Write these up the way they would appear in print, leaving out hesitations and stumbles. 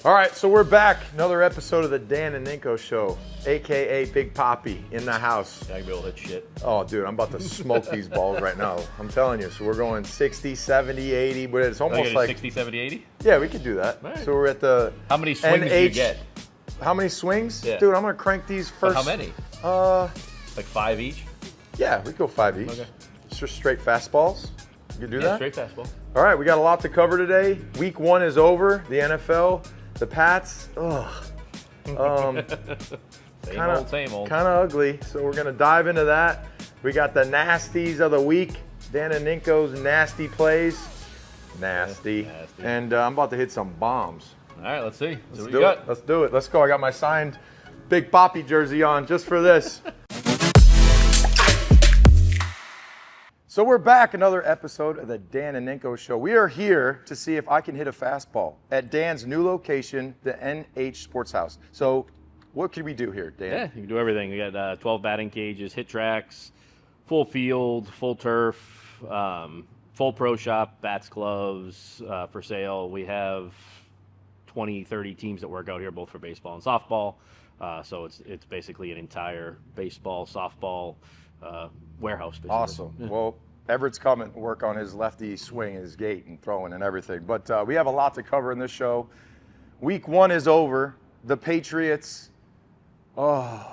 All right, so we're back. Another episode of the Dan and Ninko Show, a.k.a. Big Poppy, in the house. I can be able to hit shit. Oh, dude, I'm about to smoke these balls right now. I'm telling you. So we're going 60, 70, 80, but it's almost like... 60, 70, 80? Yeah, we could do that. Right. So we're at the... How many swings do you get? How many swings? Yeah. Dude, I'm going to crank these first... But how many? Like 5 each? Yeah, we go 5 each. Okay. It's just straight fastballs. You can do that? Straight fastball. All right, we got a lot to cover today. Week 1 is over. The NFL, the Pats, Same old. Kind of ugly. So we're going to dive into that. We got the nasties of the week. Dan and Ninko's nasty plays. Nasty. Nasty. And I'm about to hit some bombs. All right, let's see. Let's do it. Let's do it. Let's go. I got my signed Big Poppy jersey on just for this. So we're back, another episode of the Dan and Ninko Show. We are here to see if I can hit a fastball at Dan's new location, the NH Sports House. So what can we do here, Dan? Yeah, you can do everything. We got 12 batting cages, hit tracks, full field, full turf, full pro shop, bats, gloves for sale. We have 20, 30 teams that work out here, both for baseball and softball. So it's basically an entire baseball, softball warehouse. Basically. Awesome. Yeah. Well, Everett's coming to work on his lefty swing, his gait, and throwing and everything. But we have a lot to cover in this show. Week 1 is over. The Patriots. The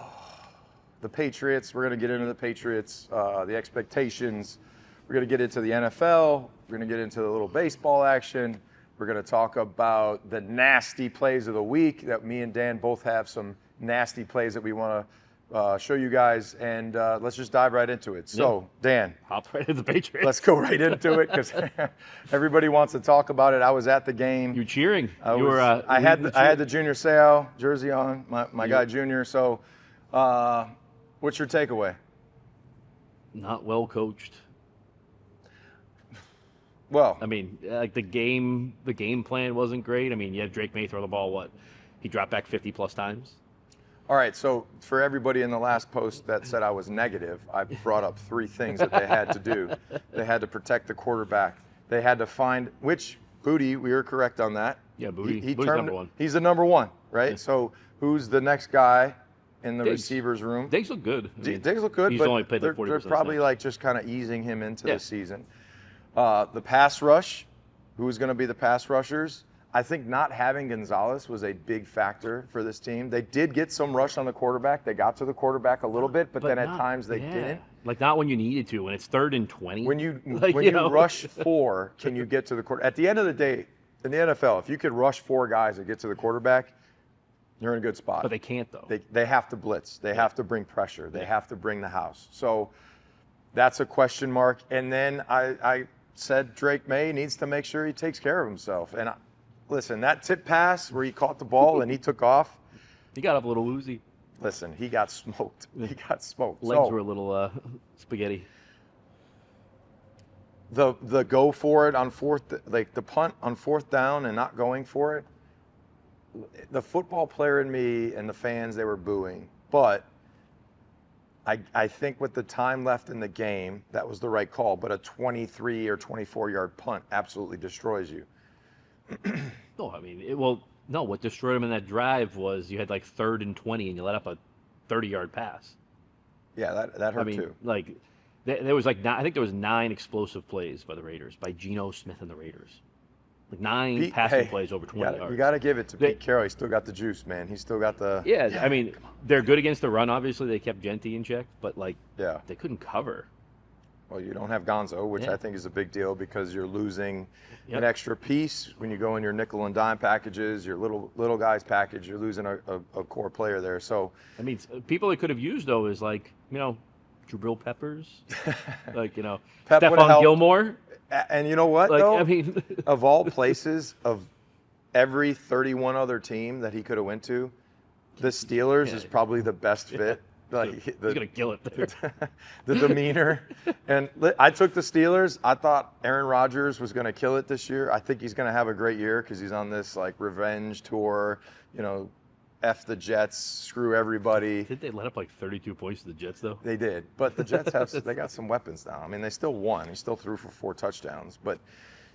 Patriots. We're going to get into the Patriots, the expectations. We're going to get into the NFL. We're going to get into the little baseball action. We're going to talk about the nasty plays of the week that me and Dan both have some nasty plays that we want to show you guys, and let's just dive right into it. So, Dan. Hop right into the Patriots. Let's go right into it because everybody wants to talk about it. I was at the game. You cheering? I had the Junior Seau jersey on, my guy Junior. So, what's your takeaway? Not well coached. Well, I mean, like the game plan wasn't great. I mean, you had Drake May throw the ball. He dropped back 50 plus times. All right, so for everybody in the last post that said I was negative, I brought up 3 things that they had to do. They had to protect the quarterback. They had to find which Booty. We were correct on that. Yeah, Booty. He Booty's number 1. He's the number 1, right? Yeah. So who's the next guy in the Diggs. receivers room? Diggs look good. Diggs look good, he's but only played they're probably snaps. like just kind of easing him into the season. The pass rush. Who's going to be the pass rushers? I think not having Gonzalez was a big factor for this team. They did get some rush on the quarterback. They got to the quarterback a little bit, but then at times they didn't. Like not when you needed to. When it's 3rd and 20. When you rush 4, can you get to the quarterback? At the end of the day, in the NFL, if you could rush 4 guys and get to the quarterback, you're in a good spot. But they can't though. They have to blitz. They have to bring pressure. They have to bring the house. So that's a question mark. And then I said Drake May needs to make sure he takes care of himself. And listen, that tip pass where he caught the ball and he took off. He got up a little woozy. Listen, he got smoked. He got smoked. Legs were a little spaghetti. The go for it on the punt on 4th down and not going for it. The football player in me and the fans, they were booing. But I think with the time left in the game, that was the right call. But a 23 or 24-yard punt absolutely destroys you. No, I mean, what destroyed him in that drive was you had like 3rd and 20 and you let up a 30-yard pass. Yeah, that hurt too. Like there was I think there was 9 explosive plays by the Raiders, by Geno Smith and the Raiders. Like 9 passing plays over 20 yards. You got to give it to Pete Carroll. He still got the juice, man. He still got the... Yeah, I mean, they're good against the run, obviously. They kept Genty in check, but they couldn't cover. Well, you don't have Gonzo, which I think is a big deal because you're losing an extra piece when you go in your nickel and dime packages, your little guys package. You're losing a core player there. So I mean, people they could have used though is Jabril Peppers, Stephon Gilmore. And you know what? I mean, of all places, of every 31 other team that he could have went to, the Steelers is probably the best fit. He's gonna kill it there. The demeanor, and I took the Steelers. I thought Aaron Rodgers was gonna kill it this year. I think he's gonna have a great year because he's on this revenge tour. F the Jets, screw everybody. Did they let up 32 points to the Jets though? They did, but the Jets they got some weapons now. I mean, they still won. He still threw for 4 touchdowns. But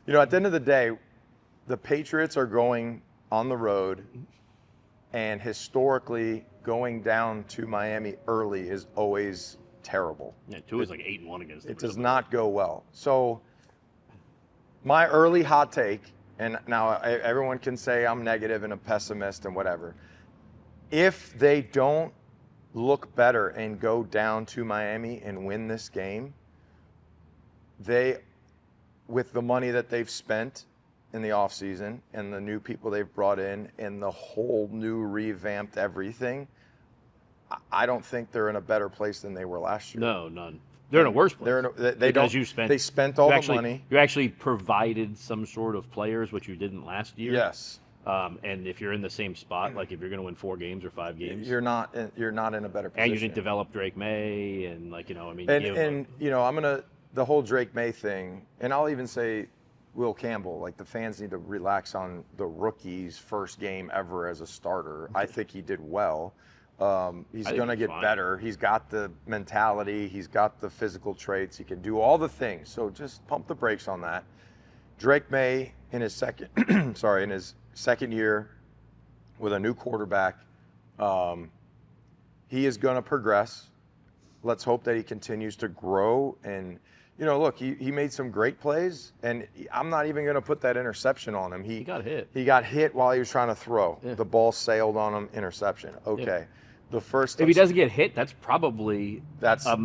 at the end of the day, the Patriots are going on the road, and historically going down to Miami early is always terrible. Yeah, Tua's like 8-1 against them. It does not go well. So my early hot take, and now everyone can say I'm negative and a pessimist and whatever. If they don't look better and go down to Miami and win this game, they, with the money that they've spent in the offseason and the new people they've brought in and the whole new revamped everything, I don't think they're in a better place than they were last year. No, none. They're in a worse place. They spent all the money. You actually provided some sort of players, which you didn't last year. Yes. And if you're in the same spot, like if you're going to win 4 games or 5 games, you're not in a better position. And you didn't develop Drake May, and the whole Drake May thing, and I'll even say Will Campbell. Like, the fans need to relax on the rookie's first game ever as a starter. I think he did well. He's going to get better. He's got the mentality. He's got the physical traits. He can do all the things. So just pump the brakes on that. Drake May in his second year with a new quarterback, he is going to progress. Let's hope that he continues to grow. And, look, he made some great plays, and I'm not even going to put that interception on him. He got hit. He got hit while he was trying to throw. Yeah. The ball sailed on him, interception. Okay. Yeah. If he doesn't get hit, that's probably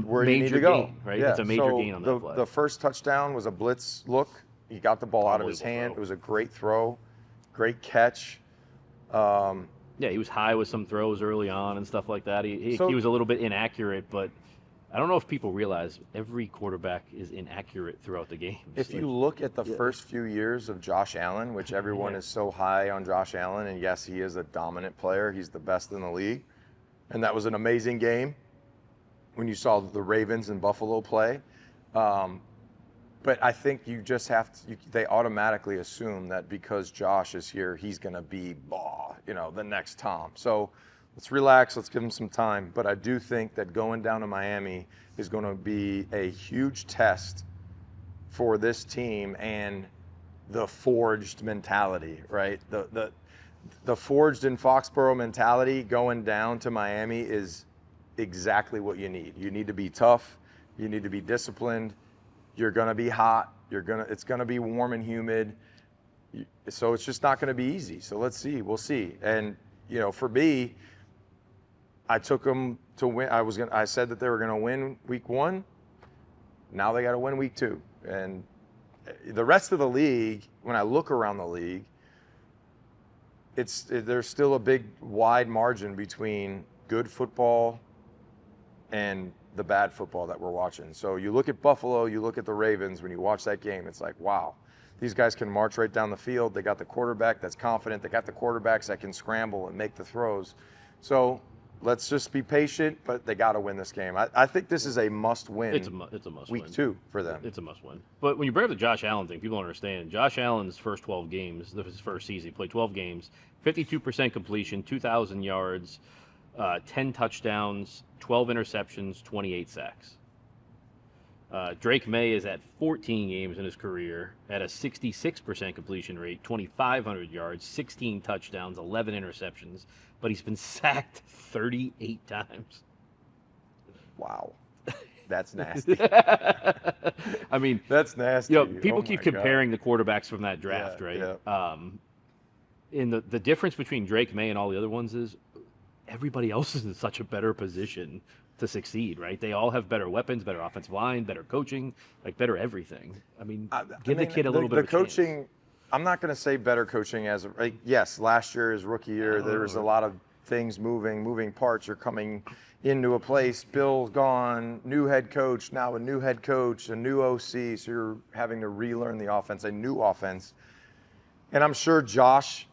where you need to go. Gain, right? Yeah. That's a major gain on that play. The first touchdown was a blitz look. He got the ball out of his hand. It was a great throw, great catch. He was high with some throws early on and stuff like that. He was a little bit inaccurate, but I don't know if people realize every quarterback is inaccurate throughout the game. If you look at the first few years of Josh Allen, which everyone is so high on Josh Allen, and yes, he is a dominant player. He's the best in the league. And that was an amazing game when you saw the Ravens and Buffalo play. But I think you just have to, they automatically assume that because Josh is here, he's going to be, the next Tom. So let's relax. Let's give him some time. But I do think that going down to Miami is going to be a huge test for this team and the forged mentality, right? The forged in Foxborough mentality going down to Miami is exactly what you need. You need to be tough. You need to be disciplined. You're going to be hot. It's going to be warm and humid. So it's just not going to be easy. So let's see. We'll see. And, for me, I took them to win. I said that they were going to win week 1. Now they got to win week 2. And the rest of the league, when I look around the league, there's still a big wide margin between good football and the bad football that we're watching. So you look at Buffalo, you look at the Ravens, when you watch that game, it's like, wow, these guys can march right down the field. They got the quarterback that's confident. They got the quarterbacks that can scramble and make the throws. So let's just be patient, but they got to win this game. I think this is a must-win. It's a must-win. Week 2 for them. It's a must-win. But when you bring up the Josh Allen thing, people don't understand. Josh Allen's first 12 games, his first season, he played 12 games, 52% completion, 2,000 yards, 10 touchdowns, 12 interceptions, 28 sacks. Drake May is at 14 games in his career at a 66% completion rate, 2,500 yards, 16 touchdowns, 11 interceptions, but he's been sacked 38 times. Wow. That's nasty. I mean, that's nasty. People keep comparing the quarterbacks from that draft, right? Yeah. And the difference between Drake May and all the other ones is everybody else is in such a better position to succeed, right? They all have better weapons, better offensive line, better coaching, better everything. I mean, give the kid a little bit of a coaching. Chance. I'm not going to say better coaching yes, last year, his rookie year, there was a lot of things moving parts. You're coming into a place, Bill's gone, new head coach, now a new head coach, a new OC, so you're having to relearn the offense, a new offense. And I'm sure Josh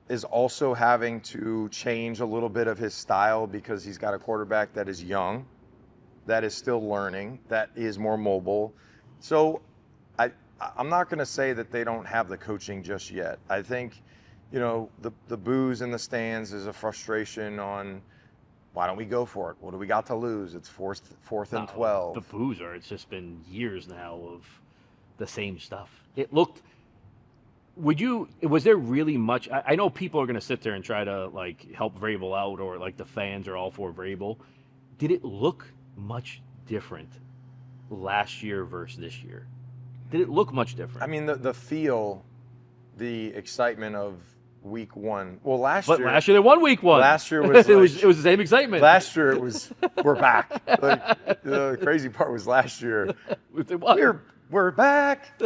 is also having to change a little bit of his style because he's got a quarterback that is young, that is still learning, that is more mobile. So I'm not going to say that they don't have the coaching just yet. I think, the boos in the stands is a frustration on why don't we go for it? What do we got to lose? It's fourth and 12. The boos it's just been years now of the same stuff. It looked Was there really much? I know people are going to sit there and try to like help Vrabel out, or like the fans are all for Vrabel. Did it look much different last year versus this year? Did it look much different? I mean, the feel, the excitement of week one. Well, last But year. last year they won week one. Last year was it was the same excitement. Last year it was we're back. Like, the crazy part was last year. We're back.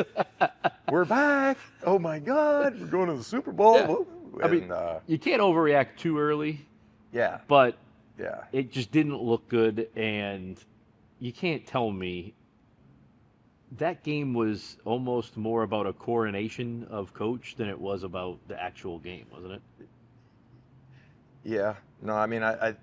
We're back. Oh my God, we're going to the Super Bowl. Yeah. I mean, you can't overreact too early. Yeah. But yeah, it just didn't look good, and you can't tell me that game was almost more about a coronation of coach than it was about the actual game, wasn't it? Yeah. No, I mean, I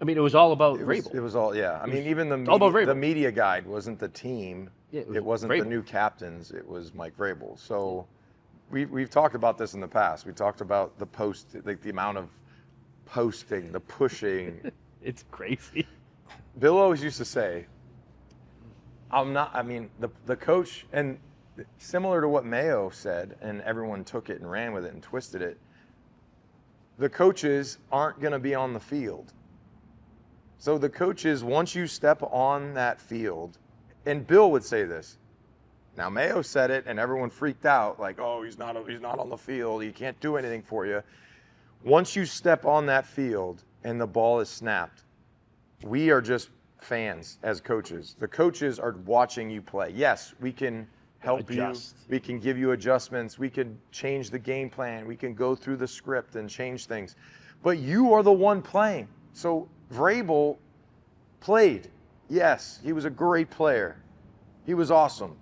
mean, it was all about Vrabel. It was all, yeah. I mean, even the media guide wasn't the team. Yeah, it wasn't Vrabel. The new captains. It was Mike Vrabel. So we've talked about this in the past. We talked about the post, like the amount of posting, the pushing. It's crazy. Bill always used to say, the coach, and similar to what Mayo said, and everyone took it and ran with it and twisted it, the coaches aren't going to be on the field. So the coaches, once you step on that field, and Bill would say this. Now Mayo said it, and everyone freaked out, like, "Oh, he's not on the field. He can't do anything for you." Once you step on that field and the ball is snapped, we are just fans as coaches. The coaches are watching you play. Yes, we can help Adjust. you. We can give you adjustments. We can change the game plan. We can go through the script and change things. But you are the one playing. So Vrabel played. Yes, he was a great player. He was awesome.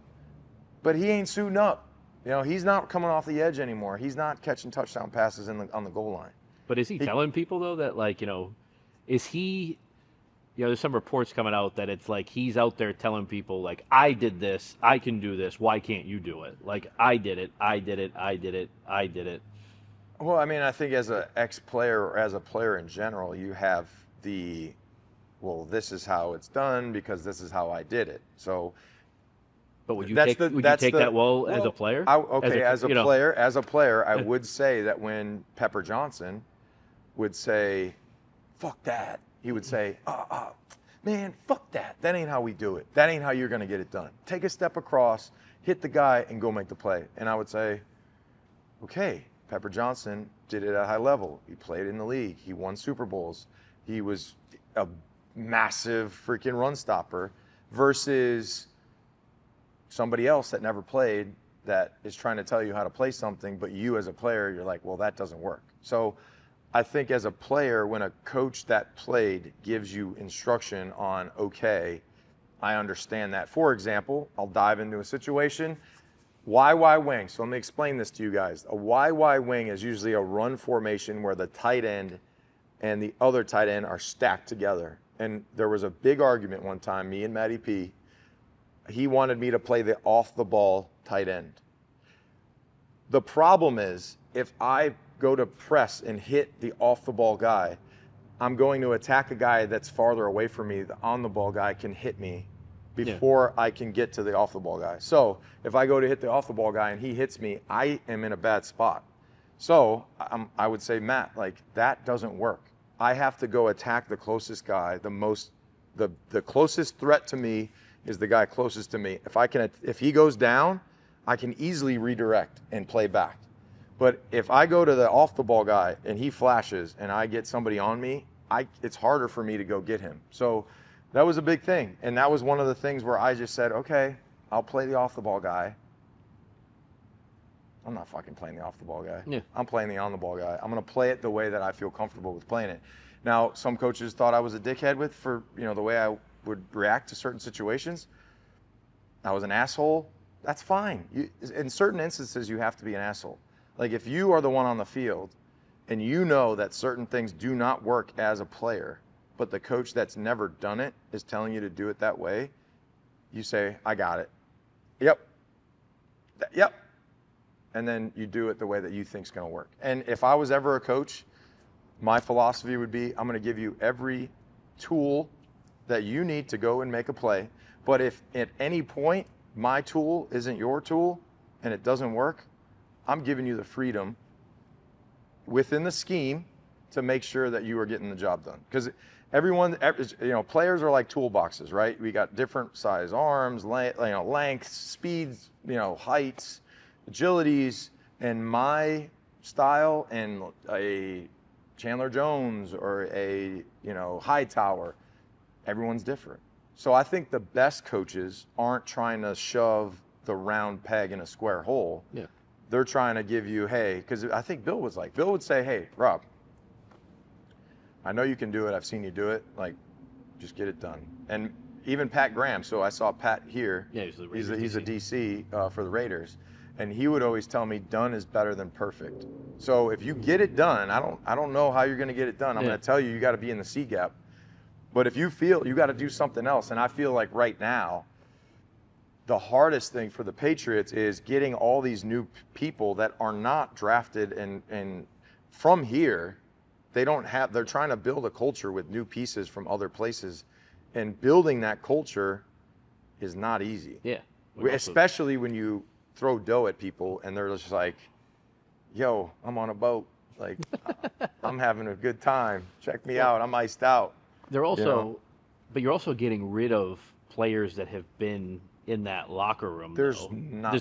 But he ain't suiting up. You know, he's not coming off the edge anymore. He's not catching touchdown passes on the goal line. But is he telling people, though, that, like, is he, there's some reports coming out that it's like he's out there telling people, like, I did this, I can do this, why can't you do it? Like, I did it, I did it, I did it, I did it. Well, I mean, I think as an ex-player or as a player in general, you have this is how it's done because this is how I did it. So, but would you take that as a player? As a player, I would say that when Pepper Johnson would say, "Fuck that," he would say, "Man, fuck that. That ain't how we do it. That ain't how you're gonna get it done. Take a step across, hit the guy, and go make the play." And I would say, "Okay." Pepper Johnson did it at a high level. He played in the league. He won Super Bowls. He was a massive freaking run stopper versus somebody else that never played that is trying to tell you how to play something, but you as a player, you're like, well, that doesn't work. So I think as a player, when a coach that played gives you instruction on, okay, I understand that. For example, I'll dive into a situation. YY wing. So let me explain this to you guys. A YY wing is usually a run formation where the tight end and the other tight end are stacked together. And there was a big argument one time, me and Matty P. He wanted me to play the off-the-ball tight end. The problem is, if I go to press and hit the off-the-ball guy, I'm going to attack a guy that's farther away from me. The on-the-ball guy can hit me before I can get to the off-the-ball guy. So if I go to hit the off-the-ball guy and he hits me, I am in a bad spot. So I would say, Matt, like, that doesn't work. I have to go attack the closest guy. The closest threat to me is the guy closest to me. If he goes down, I can easily redirect and play back. But if I go to the off-the-ball guy and he flashes and I get somebody on me, it's harder for me to go get him. So that was a big thing. And that was one of the things where I just said, okay, I'll play the off-the-ball guy. I'm not fucking playing the off-the-ball guy. Yeah. I'm playing the on-the-ball guy. I'm going to play it the way that I feel comfortable with playing it. Now, some coaches thought I was a dickhead for the way I would react to certain situations. I was an asshole. That's fine. In certain instances, you have to be an asshole. Like, if you are the one on the field and you know that certain things do not work as a player, but the coach that's never done it is telling you to do it that way, you say, I got it. Yep. Yep. And then you do it the way that you think is going to work. And if I was ever a coach, my philosophy would be, I'm going to give you every tool that you need to go and make a play. But if at any point my tool isn't your tool and it doesn't work, I'm giving you the freedom within the scheme to make sure that you are getting the job done. Because players are like toolboxes, right? We got different size arms, lengths, speeds, heights, agilities, and my style and a Chandler Jones or a Hightower, everyone's different. So I think the best coaches aren't trying to shove the round peg in a square hole. Yeah. They're trying to give you, hey, because I think Bill would say, hey, Rob, I know you can do it. I've seen you do it. Like, just get it done. And even Pat Graham. So I saw Pat here. Yeah, he's a DC for the Raiders, and he would always tell me, done is better than perfect. So if you get it done, I don't know how you're going to get it done. I'm going to tell you, you got to be in the C gap. But if you feel you got to do something else, and I feel like right now, the hardest thing for the Patriots is getting all these new people that are not drafted and from here. They're trying to build a culture with new pieces from other places, and building that culture is not easy. Yeah. Especially when you throw dough at people and they're just like, yo, I'm on a boat. Like, I'm having a good time. Check me out. I'm iced out. They're also, but you're also getting rid of players that have been in that locker room. There's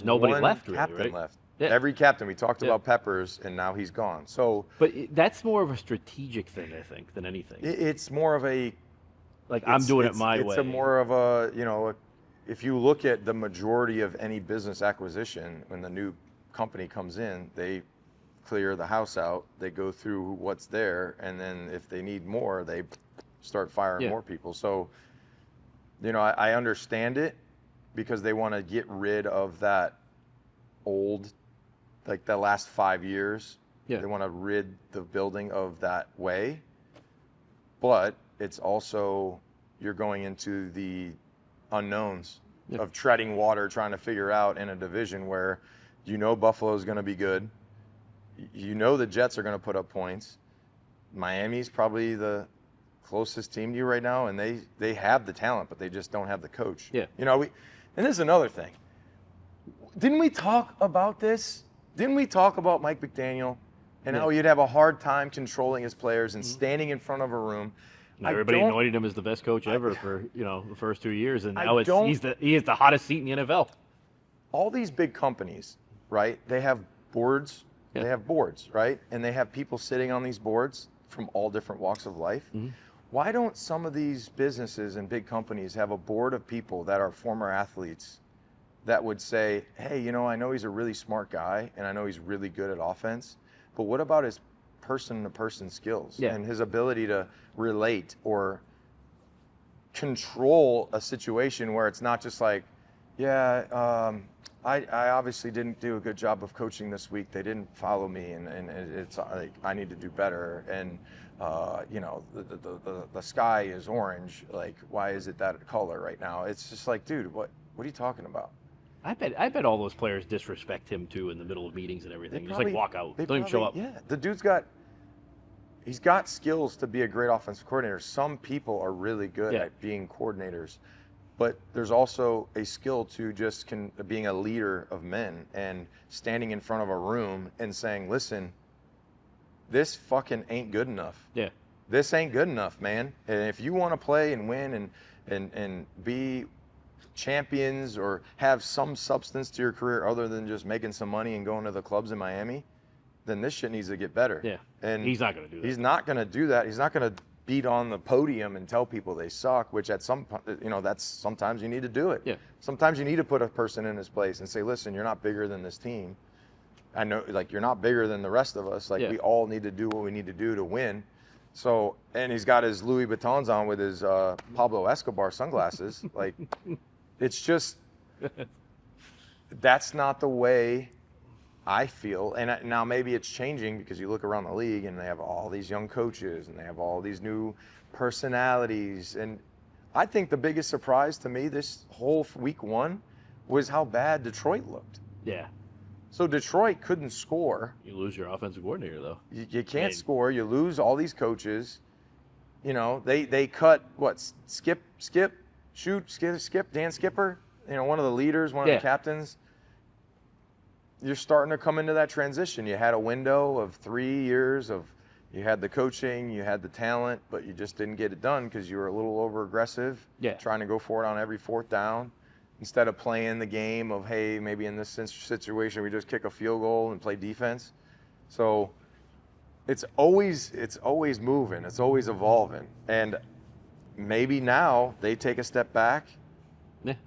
nobody one left, really, captain right? left. Yeah. Every captain. We talked about Peppers, and now he's gone. So, but that's more of a strategic thing, I think, than anything. It's more of a I'm doing it my way. It's more of a if you look at the majority of any business acquisition, when the new company comes in, they clear the house out, they go through what's there, and then if they need more, they start firing more people. So, I understand it because they want to get rid of that old, like the last 5 years. They want to rid the building of that way. But it's also, you're going into the unknowns of treading water, trying to figure out in a division where Buffalo's going to be good. The Jets are going to put up points. Miami's probably the closest team to you right now, and they have the talent, but they just don't have the coach. Yeah. And this is another thing. Didn't we talk about this? Didn't we talk about Mike McDaniel and how he'd have a hard time controlling his players and standing in front of a room? Everybody anointed him as the best coach ever for the first 2 years, and now he is the hottest seat in the NFL. All these big companies, right? They have boards. They have boards, right? And they have people sitting on these boards from all different walks of life. Mm-hmm. Why don't some of these businesses and big companies have a board of people that are former athletes that would say, hey, I know he's a really smart guy and I know he's really good at offense, but what about his person-to-person skills and his ability to relate or control a situation where it's not just like, I obviously didn't do a good job of coaching this week. They didn't follow me, and it's like I need to do better. And the sky is orange. Like, why is it that color right now? It's just like, dude, what are you talking about? I bet all those players disrespect him too in the middle of meetings and everything. Just like walk out, don't even show up. Yeah, the dude's he's got skills to be a great offensive coordinator. Some people are really good at being coordinators. But there's also a skill to just being a leader of men and standing in front of a room and saying, listen, this fucking ain't good enough. Yeah. This ain't good enough, man. And if you want to play and win and be champions or have some substance to your career other than just making some money and going to the clubs in Miami, then this shit needs to get better. Yeah. And he's not going to do that. He's not going to do that. He's not going to beat on the podium and tell people they suck, which at that's sometimes you need to do it. Yeah. Sometimes you need to put a person in his place and say, listen, you're not bigger than this team. I know, like, you're not bigger than the rest of us. Like, we all need to do what we need to do to win. So, and he's got his Louis Vuittons on with his Pablo Escobar sunglasses. Like, it's just, that's not the way I feel. And now maybe it's changing because you look around the league and they have all these young coaches and they have all these new personalities. And I think the biggest surprise to me this whole week one was how bad Detroit looked. Yeah. So Detroit couldn't score. You lose your offensive coordinator, though. You can't score. You lose all these coaches. They cut, Skip, Dan Skipper, one of the leaders, one of the captains. you're starting to come into that transition. You had a window of 3 years of you had the coaching, you had the talent, but you just didn't get it done because you were a little over aggressive, trying to go for it on every fourth down instead of playing the game of, hey, maybe in this situation we just kick a field goal and play defense. So it's always moving, it's always evolving, and maybe now they take a step back,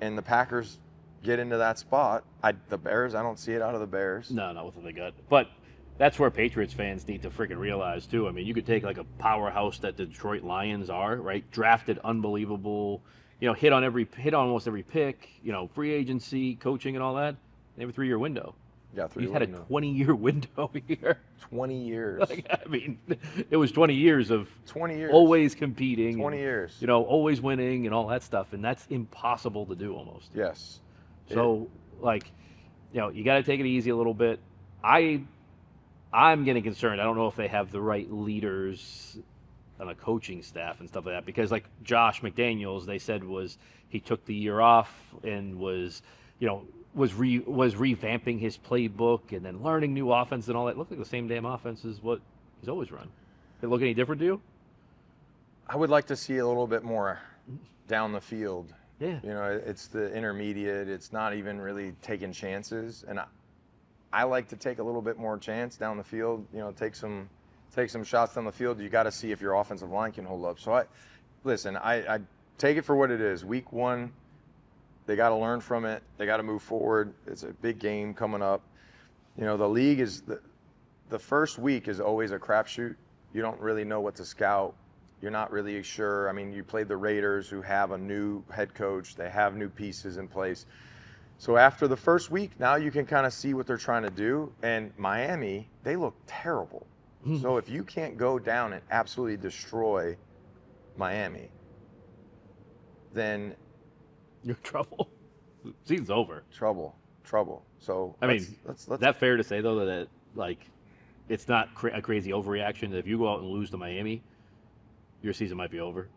and the Packers get into that spot. The Bears, I don't see it out of the Bears. No, not with what they got. But that's where Patriots fans need to freaking realize too. I mean, you could take like a powerhouse that the Detroit Lions are, right? Drafted unbelievable, hit on almost every pick, free agency, coaching, and all that. They have a 3-year window. Yeah, You had a 20-year window here. 20 years. I mean, it was 20 years of 20 years always competing. 20 years. Always winning and all that stuff, and that's impossible to do almost. Yes. So, you got to take it easy a little bit. I'm getting concerned. I don't know if they have the right leaders on a coaching staff and stuff like that, because like Josh McDaniels, they said he took the year off and was revamping his playbook and then learning new offense and all that. It looked like the same damn offense as what he's always run. Did it look any different to you? I would like to see a little bit more down the field. Yeah. It's the intermediate. It's not even really taking chances, and I like to take a little bit more chance down the field. Take some shots down the field. You got to see if your offensive line can hold up. So I take it for what it is. Week 1, they got to learn from it. They got to move forward. It's a big game coming up. The league is the first week is always a crapshoot. You don't really know what to scout. You're not really sure. I mean, you played the Raiders, who have a new head coach. They have new pieces in place. So after the first week, now you can kind of see what they're trying to do. And Miami, they look terrible. So if you can't go down and absolutely destroy Miami, then you're in trouble. Season's over. Trouble. So is that fair to say though that it's not a crazy overreaction that if you go out and lose to Miami, your season might be over?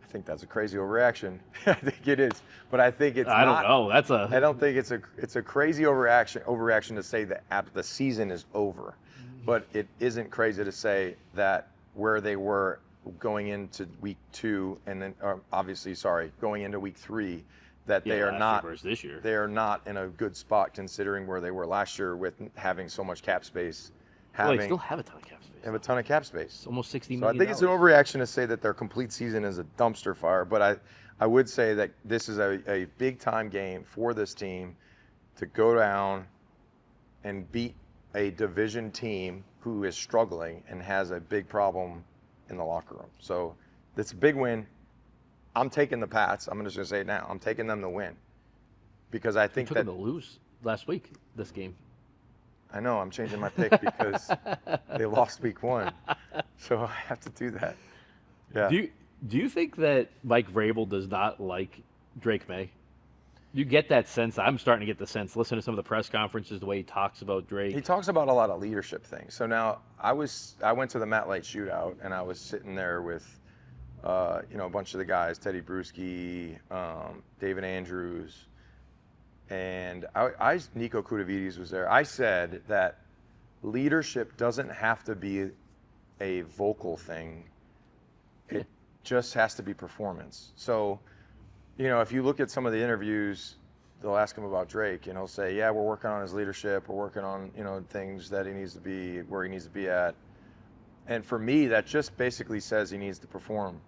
I think that's a crazy overreaction. I think it is, but I think it's. I don't know. I don't think it's a crazy overreaction to say that the season is over, but it isn't crazy to say that where they were going into week 2 and then going into week 3, that they are not this year. They are not in a good spot considering where they were last year with having so much cap space. They still have a ton of cap space. They have a ton of cap space. It's almost $60 million. So I think it's an overreaction to say that their complete season is a dumpster fire, but I would say that this is a big-time game for this team to go down and beat a division team who is struggling and has a big problem in the locker room. So it's a big win. I'm taking the Pats. I'm just going to say it now. I'm taking them to win because I think you took them to lose last week, this game. I know. I'm changing my pick because they lost week 1. So I have to do that. Yeah. Do you think that Mike Vrabel does not like Drake May? You get that sense. I'm starting to get the sense. Listen to some of the press conferences, the way he talks about Drake. He talks about a lot of leadership things. So now I went to the Matt Light shootout, and I was sitting there with, a bunch of the guys, Teddy Bruschi, David Andrews, and Nico Kudavides was there. I said that leadership doesn't have to be a vocal thing. It just has to be performance. So, if you look at some of the interviews, they'll ask him about Drake, and he'll say, yeah, we're working on his leadership. We're working on, things that he needs to be, where he needs to be at. And for me, that just basically says he needs to perform.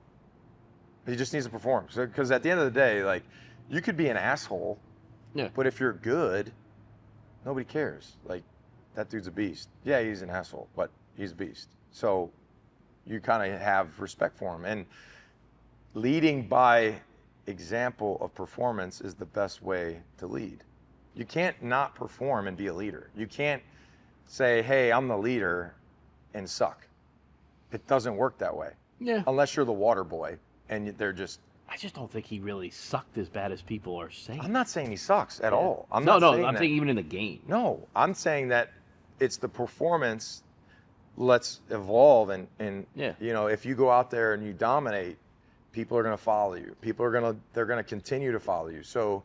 He just needs to perform. Because at the end of the day, you could be an asshole, but if you're good, nobody cares. That dude's a beast. Yeah, he's an asshole, but he's a beast. So you kind of have respect for him. And leading by example of performance is the best way to lead. You can't not perform and be a leader. You can't say, hey, I'm the leader and suck. It doesn't work that way. Yeah. Unless you're the water boy and they're just... I just don't think he really sucked as bad as people are saying. I'm not saying he sucks at all. I'm saying even in the game. No, I'm saying that it's the performance. Let's evolve and if you go out there and you dominate, people are going to follow you. They're going to continue to follow you. So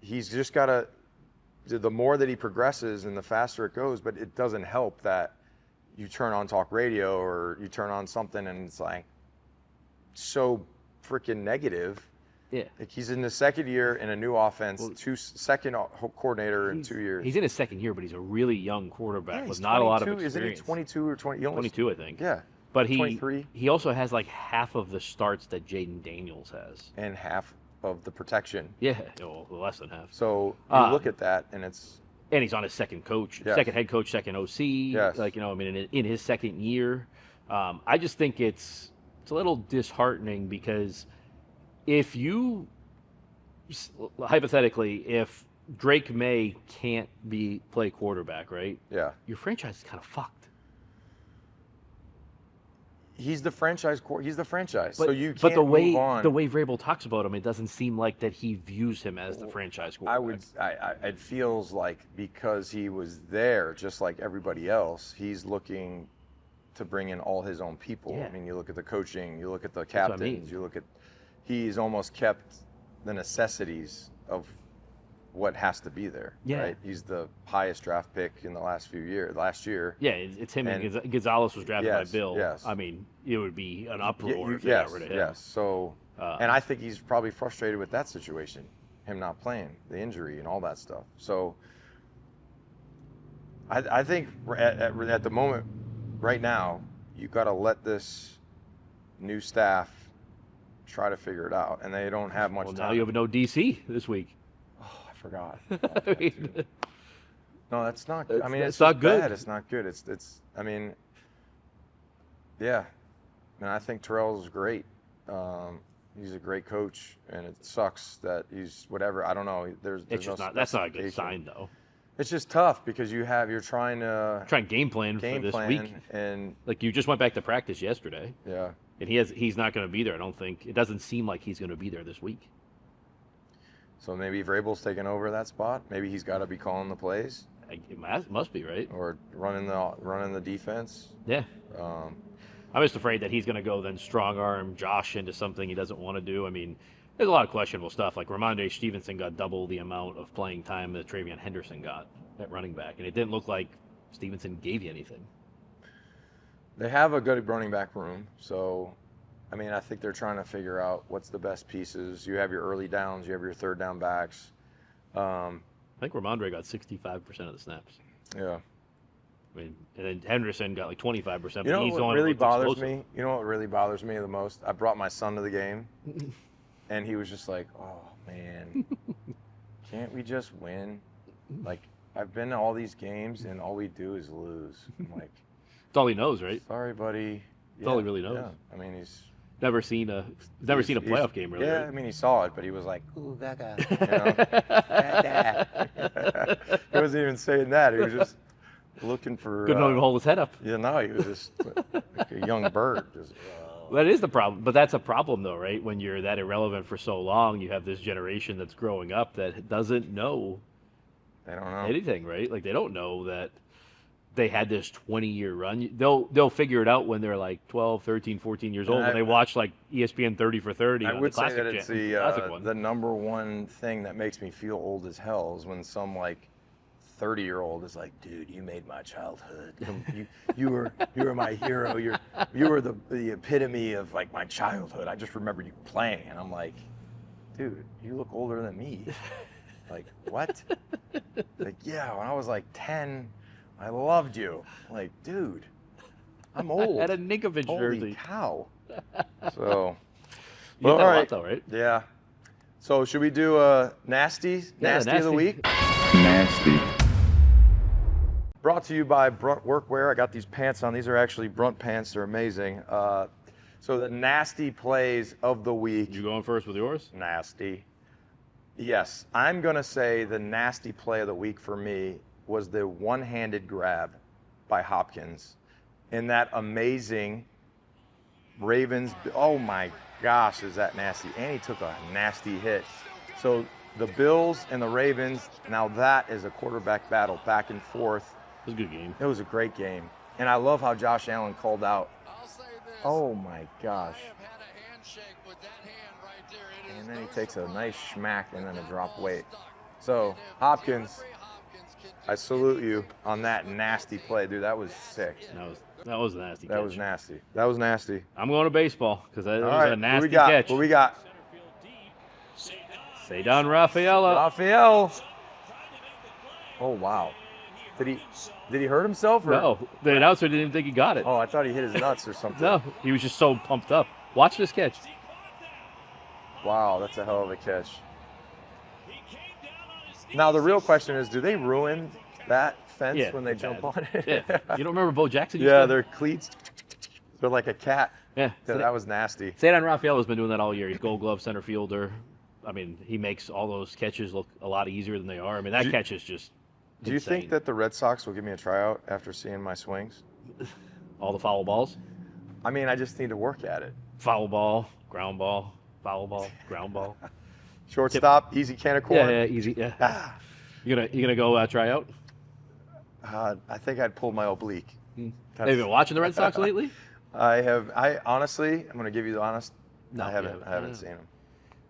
he's just got to the more that he progresses and the faster it goes, but it doesn't help that you turn on talk radio or you turn on something and it's like so freaking negative. Yeah. Like he's in the second year in a new offense, second coordinator in 2 years. He's in his second year, but he's a really young quarterback with he's not a lot of 22. experience. Isn't he 22 or 20? 22, I think. Yeah. But 23. he also has like half of the starts that Jaden Daniels has. And half of the protection. Yeah, well, less than half. So you look at that and it's... And he's on his second coach, second head coach, second OC. Yes. Like, I mean, in his second year. I just think it's a little disheartening because if you... hypothetically, if Drake May can't play quarterback, right? Yeah. Your franchise is kind of fucked. He's the franchise. He's the franchise. But, so you can't but the way move on. the way Vrabel talks about him, it doesn't seem like that he views him as the franchise quarterback. It feels like because he was there, just like everybody else, he's looking to bring in all his own people. Yeah. I mean, you look at the coaching, you look at the captains, you look at. He's almost kept the necessities of what has to be there. Yeah. Right? He's the highest draft pick in the last year. Yeah, it's him and Gonzalez was drafted by Bill. Yes. I mean, it would be an uproar if they yes, got rid of him. Yes. So, and I think he's probably frustrated with that situation, him not playing, the injury and all that stuff. So, I think at the moment, right now, you got to let this new staff try to figure it out, and they don't have much time. Now you have no DC this week. Oh, I forgot. I mean, no, that's not good. I mean, it's not good. Bad. It's not good. It's. I mean, yeah. And I think Terrell's great. He's a great coach, and it sucks that he's whatever. I don't know. There's it's just no not. That's not a good sign, though. It's just tough because you're trying to game plan for this week, and like you just went back to practice yesterday. Yeah. And he's not going to be there. I don't think. It doesn't seem like he's going to be there this week. So maybe Vrabel's taking over that spot. Maybe he's got to be calling the plays. It must be, right? Or running the defense. Yeah. I'm just afraid that he's going to go then strong arm Josh into something he doesn't want to do. I mean, there's a lot of questionable stuff. Like Ramondre Stevenson got double the amount of playing time that Travion Henderson got at running back, and it didn't look like Stevenson gave you anything. They have a good running back room, so I mean, I think they're trying to figure out what's the best pieces. You have your early downs, you have your third down backs. I think Ramondre got 65% of the snaps. Yeah. I mean, and then Henderson got like 25%. You know he's what really bothers me? You know what really bothers me the most? I brought my son to the game, and he was just like, "Oh man, can't we just win? Like, I've been to all these games, and all we do is lose." I'm like, that's all he knows, right? Sorry, buddy. That's all he really knows. Yeah. I mean, he's never seen a playoff game, really. Yeah, right? I mean, he saw it, but he was like, "Ooh, Gaga." He wasn't even saying that. He was just looking for. Couldn't even hold his head up. Yeah, no, he was just like a young bird. Just, That is the problem. But that's a problem, though, right? When you're that irrelevant for so long, you have this generation that's growing up that doesn't know. They don't know anything, right? Like they don't know that they had this 20-year run. They'll figure it out when they're like 12, 13, 14 years old, and they watch like ESPN 30 for 30. I would say that it's the number one thing that makes me feel old as hell is when some like 30-year-old is like, "Dude, you made my childhood. You were my hero. You were the epitome of like my childhood. I just remember you playing." And I'm like, "Dude, you look older than me." Like, what? Like, yeah, when I was like 10, I loved you. Like, dude, I'm old. I had a Ninkovich jersey. Holy cow. So, well, all right. Lot, though, right? Yeah. So, should we do a nasty of the week? Nasty. Brought to you by Brunt Workwear. I got these pants on. These are actually Brunt pants. They're amazing. So, the nasty plays of the week. You going first with yours? Nasty. Yes, I'm going to say the nasty play of the week for me was the one-handed grab by Hopkins in that amazing Ravens. Oh my gosh, is that nasty? And he took a nasty hit. So the Bills and the Ravens, now that is a quarterback battle back and forth. It was a good game. It was a great game. And I love how Josh Allen called out. Oh my gosh. And then he takes a nice schmack and then a drop weight. So Hopkins, I salute you on that nasty play, dude. That was sick. That was nasty. That was nasty. That was nasty. I'm going to baseball because that was right, a nasty what we got? catch. What we got? Cedar Rafaela. Raphael. Oh wow. Did he hurt himself? Or? No, the announcer didn't even think he got it. Oh, I thought he hit his nuts or something. No, he was just so pumped up. Watch this catch. Wow, that's a hell of a catch. Now the real question is, do they ruin that fence when they jump on it? Yeah. You don't remember Bo Jackson? Yeah, their cleats. They're like a cat. Yeah. That was nasty. Cedar Rafaela's been doing that all year. He's Gold Glove center fielder. I mean, he makes all those catches look a lot easier than they are. I mean, that catch is just Do you think that the Red Sox will give me a tryout after seeing my swings? all the foul balls? I mean, I just need to work at it. Foul ball, ground ball, foul ball, ground ball. Shortstop, easy can of corn. Yeah, easy. Yeah. You gonna go try out? I think I'd pull my oblique. Have you been watching the Red Sox lately? I have. I honestly, I'm going to give you the honest. No, I haven't seen them.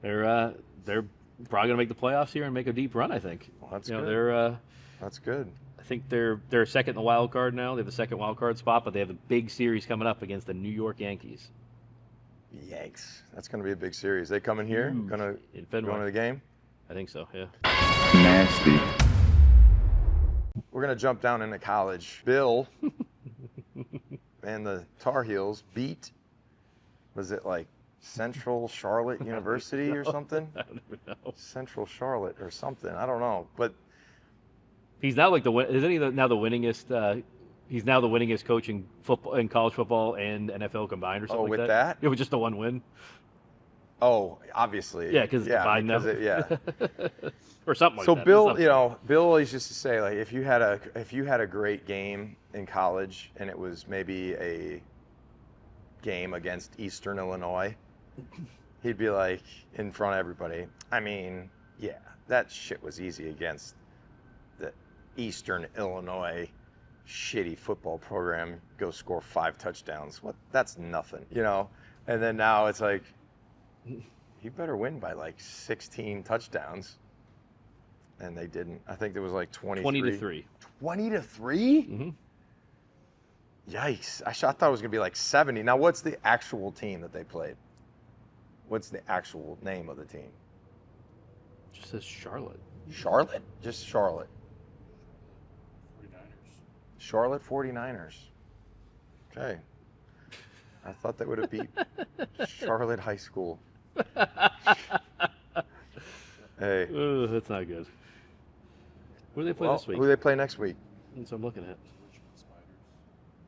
They're probably gonna make the playoffs here and make a deep run. I think. Well, that's good. They're. That's good. I think they're second in the wild card now. They have the second wild card spot, but they have a big series coming up against the New York Yankees. Yanks. That's going to be a big series. They coming here? In Going Fenway. to the game? I think so. Yeah. Nasty. We're going to jump down into college. Bill and the Tar Heels beat. Was it like Central Charlotte University or something? I don't even know. Central Charlotte or something. I don't know, but. He's now like isn't he now the winningest? He's now the winningest coach in football, in college football and NFL combined, or something like that. With that? Yeah, with just the one win. Oh, obviously. Yeah, because it's combined now. Or something like that. So Bill, Bill always used to say, like, if you had a great game in college and it was maybe a game against Eastern Illinois, he'd be like in front of everybody. I mean, yeah, that shit was easy against the Eastern Illinois shitty football program. Go score 5 touchdowns. What? That's nothing, And then now it's like, you better win by like 16 touchdowns. And they didn't. I think it was like 20-3. 20-3? Mm-hmm. Yikes. I thought it was going to be like 70. Now, what's the actual team that they played? What's the actual name of the team? Just says Charlotte. Charlotte? Just Charlotte. 49ers. Charlotte 49ers. Okay. I thought that would have beat Charlotte High School. Hey. That's not good. Who do they play this week? Who do they play next week? That's what I'm looking at.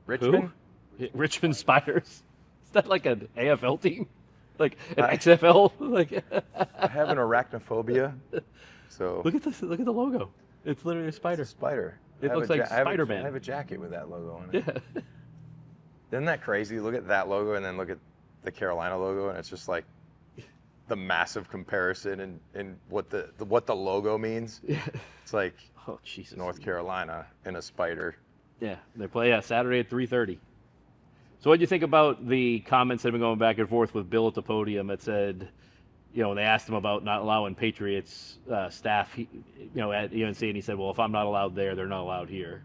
Richmond? Who? Richmond Spiders. Is that like an AFL team? Like an XFL? Like I have an arachnophobia. So look at this. Look at the logo. It's literally a spider. It's a spider. It looks like Spider-Man. I have a jacket with that logo on it. Yeah. Isn't that crazy? Look at that logo and then look at the Carolina logo, and it's just like the massive comparison in what the logo means. Yeah. It's like Jesus. North Carolina and a spider. Yeah, they play Saturday at 3:30. So what do you think about the comments that have been going back and forth with Bill at the podium that said, when they asked him about not allowing Patriots staff, at UNC, and he said, well, if I'm not allowed there, they're not allowed here.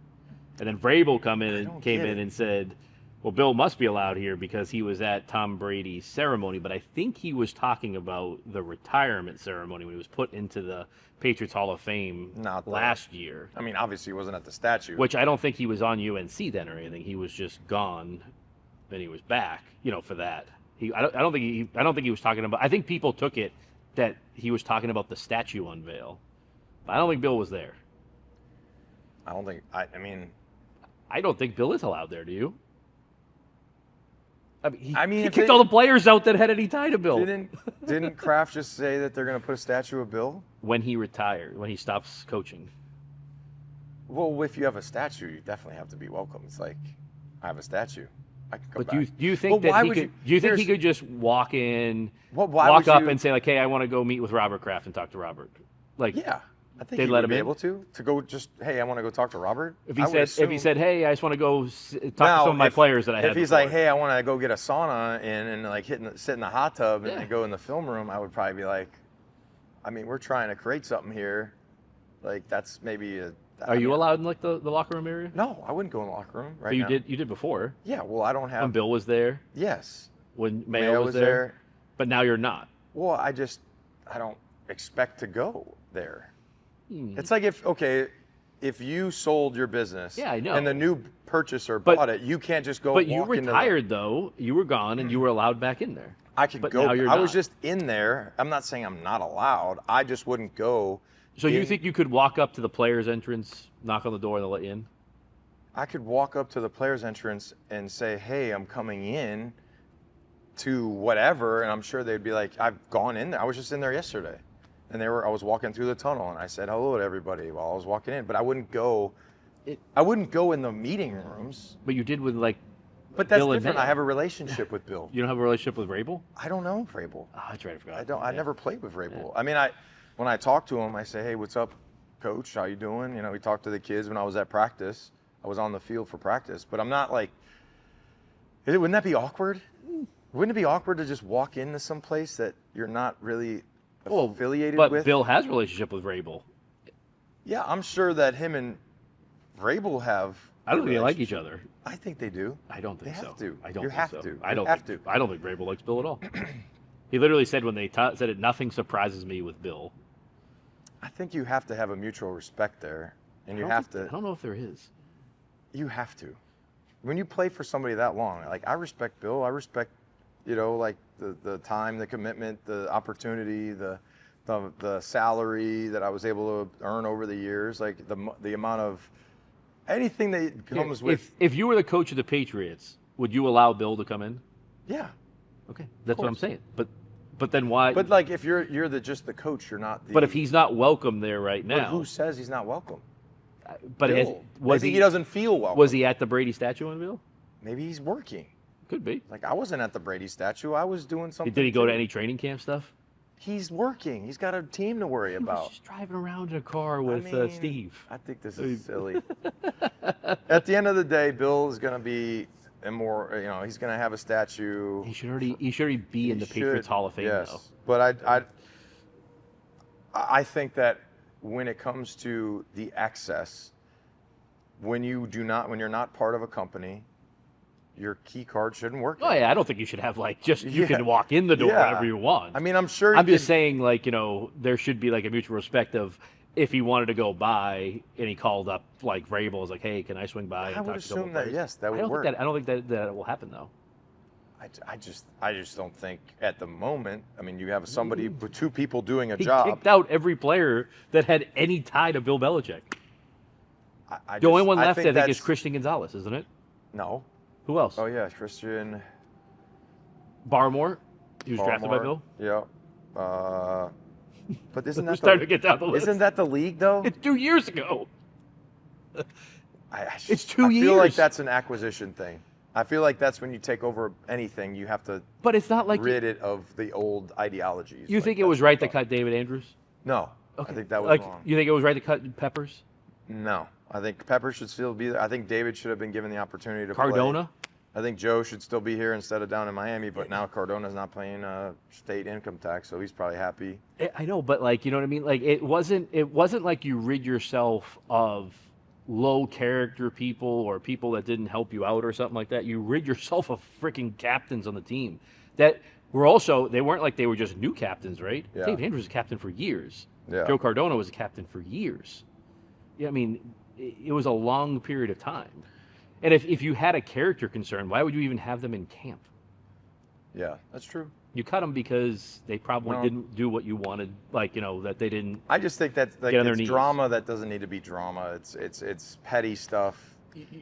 And then Vrabel came in and said, well, Bill must be allowed here because he was at Tom Brady's ceremony, but I think he was talking about the retirement ceremony when he was put into the Patriots Hall of Fame last year. I mean, obviously he wasn't at the statue. Which I don't think he was on UNC then or anything. He was just gone, and he was back, for that. I don't think he was talking about. I think people took it that he was talking about the statue unveil. But I don't think Bill was there. I don't think. I don't think Bill is allowed there. Do you? He if kicked all the players out that had any tie to Bill. Didn't Kraft just say that they're going to put a statue of Bill? When he retired, when he stops coaching. Well, if you have a statue, you definitely have to be welcome. It's like, I have a statue. I can come back. But do you think that he could? Do you think he could just walk in, walk up, and say like, "Hey, I want to go meet with Robert Kraft and talk to Robert"? Like, yeah, I think they'd he let would him be in? able to go just, "Hey, I want to go talk to Robert." If he said, "Hey, I just want to go talk to some of my players that I had," if he's like, "Hey, I want to go get a sauna and like sit in the hot tub and then go in the film room," I would probably be like, "I mean, we're trying to create something here. Like, that's maybe a Are you allowed in like the locker room area? No, I wouldn't go in the locker room right But you now. did before. Yeah, well, I don't have. When Bill was there. Yes. When Mayo was there. But now you're not. Well, I don't expect to go there. It's like if you sold your business, yeah, I know, and the new purchaser bought it, you can't just go. But you retired though. You were gone, and you were allowed back in there. I could but go. Now you're I not. was just in there. I'm not saying I'm not allowed. I just wouldn't go. So you think you could walk up to the players' entrance, knock on the door, and they'll let you in? I could walk up to the players' entrance and say, "Hey, I'm coming in to whatever," and I'm sure they'd be like, "I've gone in there. I was just in there yesterday." And I was walking through the tunnel, and I said hello to everybody while I was walking in. But I wouldn't go. I wouldn't go in the meeting rooms. But you did with like. But that's Bill different. I have a relationship with Bill. You don't have a relationship with Vrabel? I don't know Vrabel. Oh, that's right. I forgot. I don't. I never played with Vrabel. I mean, when I talk to him, I say, "Hey, what's up, Coach? How you doing?" You know, we talked to the kids when I was at practice. I was on the field for practice, but I'm not like. Wouldn't that be awkward? Wouldn't it be awkward to just walk into some place that you're not really affiliated with? But Bill has a relationship with Vrabel. Yeah, I'm sure that him and Vrabel have. I don't think they like each other. I think they do. I don't think so. They have to. I don't you think have so. to. I don't have think, to. I don't think Vrabel likes Bill at all. He literally said when they said it, nothing surprises me with Bill. I think you have to have a mutual respect there, and you have to. I don't know if there is. You have to. When you play for somebody that long, like I respect Bill. I respect, like the time, the commitment, the opportunity, the salary that I was able to earn over the years, like the amount of anything that comes with. If you were the coach of the Patriots, would you allow Bill to come in? Yeah. Okay, that's what I'm saying. But then why? But like if you're just the coach, you're not. But if he's not welcome there right now, but who says he's not welcome? But maybe he doesn't feel welcome. Was he at the Brady statue on Bill? Maybe he's working. Could be. Like I wasn't at the Brady statue. I was doing something. Did he go to any training camp stuff? He's working. He's got a team to worry about. He's just driving around in a car with Steve. I think this is silly. At the end of the day, Bill is going to be more. He's going to have a statue. He should already be in the Patriots Hall of Fame. Yes, though. but I think that when it comes to the excess, when you're not part of a company, your key card shouldn't work. Oh yeah, I don't think you should have you can walk in the door whenever you want. I mean, I'm sure. I'm just saying there should be like a mutual respect of if he wanted to go by and he called up like Vrabel, was like, hey, can I swing by? I would assume that that would work. I don't think that will happen though. I just don't think at the moment. I mean, you have somebody, two people doing a He job. kicked out every player that had any tie to Bill Belichick. The only one left, I think, is Christian Gonzalez, isn't it? No. Who else? Oh yeah, Christian Barmore. He was drafted by Bill. Yeah. But isn't that starting to get down the list. Isn't that the league though? It's 2 years ago. It's 2 years. I feel like that's an acquisition thing. I feel like that's when you take over anything, you have to. But it's not like rid it of the old ideologies. You think it was right to cut David Andrews? No. Okay. I think that was wrong. You think it was right to cut Peppers? No. I think Peppers should still be there. I think David should have been given the opportunity to Cardona? play. I think Joe should still be here instead of down in Miami, but now Cardona's not paying state income tax, so he's probably happy. I know, but you know what I mean? It wasn't like you rid yourself of low character people or people that didn't help you out or something like that. You rid yourself of freaking captains on the team that were also, they weren't like they were just new captains, right? Yeah. Dave Andrews was a captain for years. Yeah. Joe Cardona was a captain for years. Yeah, I mean, it was a long period of time. And if you had a character concern, why would you even have them in camp? Yeah, that's true. You cut them because they probably didn't do what you wanted, that they didn't. I just think that's it's drama that doesn't need to be drama. It's petty stuff.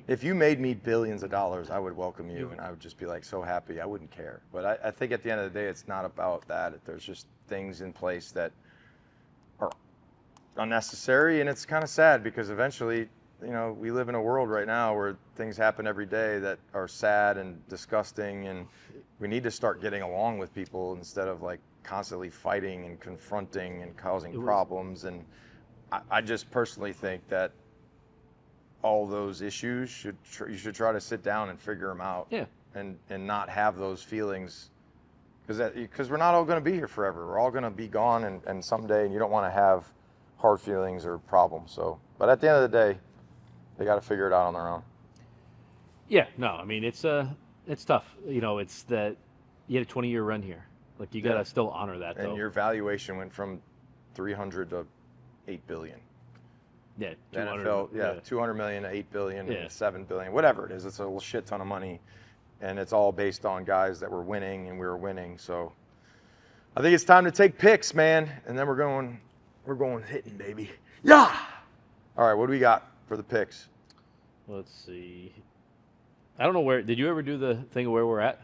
If you made me billions of dollars, I would welcome you, and I would just be so happy. I wouldn't care. But I think at the end of the day, it's not about that. There's just things in place that are unnecessary, and it's kind of sad because eventually, we live in a world right now where things happen every day that are sad and disgusting, and we need to start getting along with people instead of constantly fighting and confronting and causing problems. And I just personally think that all those issues you should try to sit down and figure them out. Yeah. And not have those feelings, because we're not all going to be here forever. We're all going to be gone, and someday, and you don't want to have hard feelings or problems. So, but at the end of the day, they got to figure it out on their own. Yeah, no, I mean it's tough. You know, it's that you had a 20-year run here. Like you gotta still honor that. And though. your valuation went from 300 to 8 billion. Yeah, The NFL, 200 million to 8 billion, and 7 billion, whatever it is. It's a shit ton of money, and it's all based on guys that were winning, and we were winning. So I think it's time to take picks, man, and then we're going hitting, baby. Yeah. All right, what do we got for the picks? Let's see. I don't know where. Did you ever do the thing where we're at?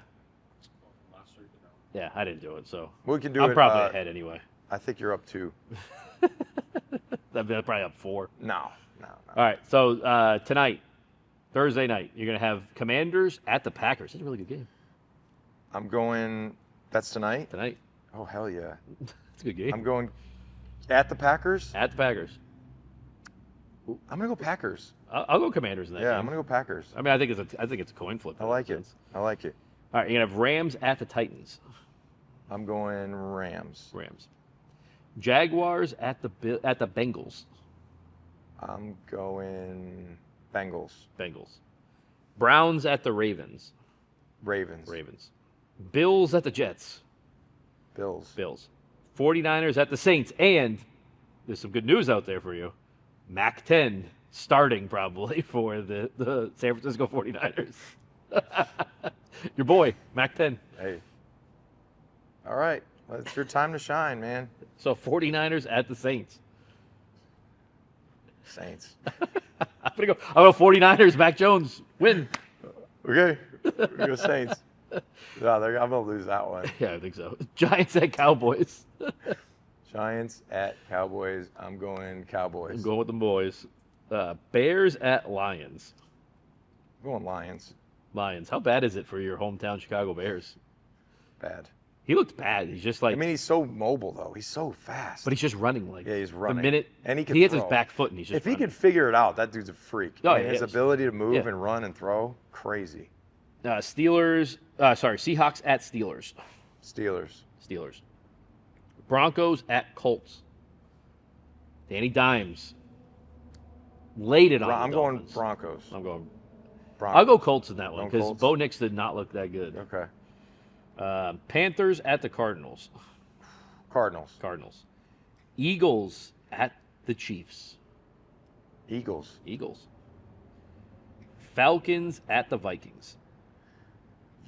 Last week, no. Yeah, I didn't do it, so We can do I'm it. probably ahead anyway. I think you're up 2. I'm probably up 4. No. All right, so tonight, Thursday night, you're gonna have Commanders at the Packers. It's a really good game. I'm going. That's tonight. Tonight, Oh hell yeah! it's a good game. I'm going at the Packers. At the Packers. I'm gonna go Packers. I'll go Commanders in that game. I'm gonna go Packers. I mean, I think it's a coin flip. I like it. All right, you're gonna have Rams at the Titans. I'm going Rams. Rams. Jaguars at the Bengals. I'm going Bengals. Bengals. Browns at the Ravens. Ravens. Bills at the Jets. Bills. 49ers at the Saints. And there's some good news out there for you. Mac 10 starting probably for the San Francisco 49ers. Your boy, Mac 10. Hey. All right. Well, it's your time to shine, man. So 49ers at the Saints. Saints. I'm going to go 49ers, Mac Jones, win. Okay. We're gonna go Saints. No, I'm gonna lose that one. Yeah, I think so. Giants at Cowboys. Giants at Cowboys. I'm going Cowboys. I'm going with the boys. Bears at Lions. I'm going Lions. Lions. How bad is it for your hometown Chicago Bears? Bad. He looks bad. He's just like. I mean, he's so mobile though. He's so fast. But he's just running like. Yeah, he's running. The minute and he hits his throw. back foot and he's just. If he could figure it out, that dude's a freak. Oh, and his ability to move Yeah. and run and throw, crazy. Seahawks at Steelers. Steelers. Broncos at Colts. Danny Dimes laid it on the I'm going Dolphins. Broncos. I'm going. Broncos. I'll go Colts in that one Going because Colts? Bo Nix did not look that good. Okay. Panthers at the Cardinals. Cardinals. Eagles at the Chiefs. Eagles. Falcons at the Vikings.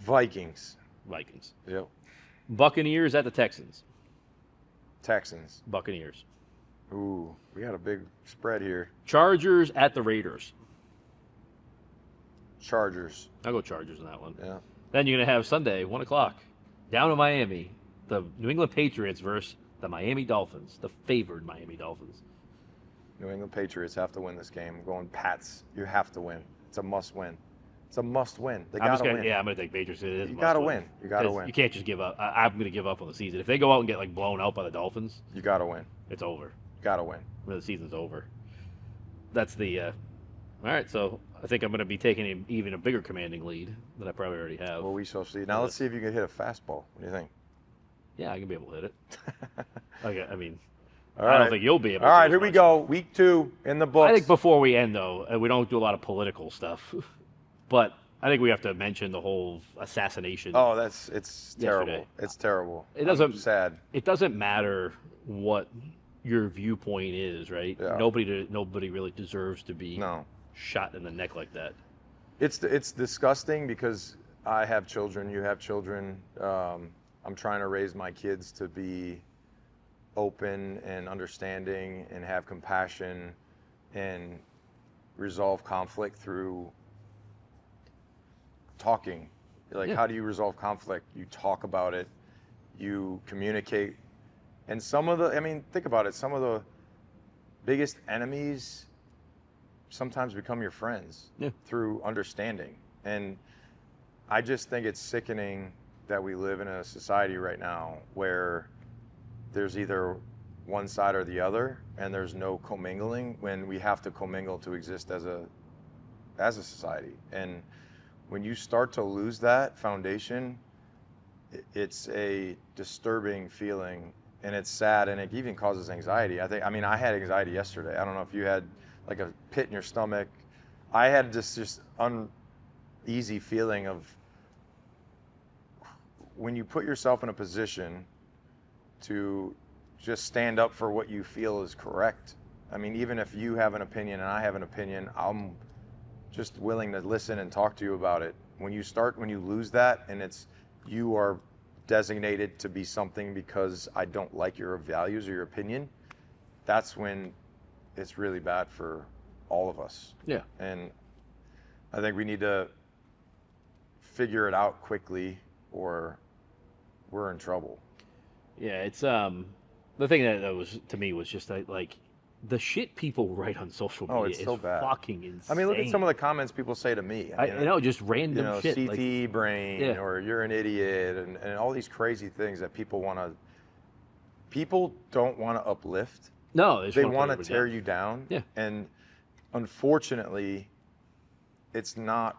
Vikings. Yep. Buccaneers at the Texans. Texans. Buccaneers. Ooh, we got a big spread here. Chargers at the Raiders. Chargers. I'll go Chargers in that one. Yeah. Then you're going to have Sunday, 1 o'clock, down in Miami, the New England Patriots versus the Miami Dolphins, the favored Miami Dolphins. New England Patriots have to win this game. I'm going Pats. You have to win. It's a must win. They got to win. Yeah, I'm going to take Patriots. You got to win. You got to win. You can't just give up. I'm going to give up on the season. If they go out and get like blown out by the Dolphins, You got to win. it's over. Got to win. The season's over. That's the. All right, so I think I'm going to be taking even a bigger commanding lead than I probably already have. Well, we shall see. Now let's see if you can hit a fastball. What do you think? Yeah, I can be able to hit it. Okay, I mean, All I right. don't think you'll be able to. All right, as here we much. go. Week 2 in the books. I think before we end, though, we don't do a lot of political stuff, but I think we have to mention the whole assassination. Oh, it's terrible. Yesterday. It's terrible. It doesn't- I'm sad. It doesn't matter what your viewpoint is, right? Yeah. Nobody really deserves to be No. shot in the neck like that. It's disgusting because I have children. You have children. I'm trying to raise my kids to be open and understanding and have compassion and resolve conflict through talking. Like, Yeah. how do you resolve conflict? You talk about it. You communicate. And think about it. Some of the biggest enemies sometimes become your friends through understanding. And I just think it's sickening that we live in a society right now where there's either one side or the other, and there's no commingling when we have to commingle to exist as a society. And when you start to lose that foundation, it's a disturbing feeling, and it's sad, and it even causes anxiety. I mean, I had anxiety yesterday. I don't know if you had like a pit in your stomach. I had this just uneasy feeling of when you put yourself in a position to just stand up for what you feel is correct. I mean, even if you have an opinion and I have an opinion, I'm just willing to listen and talk to you about it. When you lose that, and you are designated to be something because I don't like your values or your opinion, that's when it's really bad for all of us. Yeah. And I think we need to figure it out quickly, or we're in trouble. Yeah, it's the thing that was to me was just like the shit people write on social media It's so is bad. fucking insane. I mean, look at some of the comments people say to me. I know, just random shit. CT brain, Yeah. or you're an idiot, and all these crazy things that people don't want to uplift. No, They want to tear you down. Yeah. And unfortunately, it's not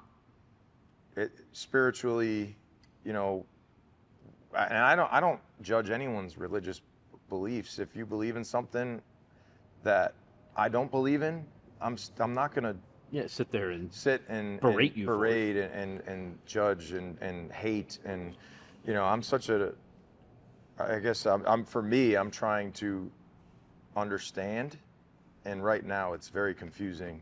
spiritually, and I don't judge anyone's religious beliefs. If you believe in something that I don't believe in, I'm not gonna sit there and berate you for it. and judge and hate, and I'm such I guess for me, I'm trying to understand, and right now it's very confusing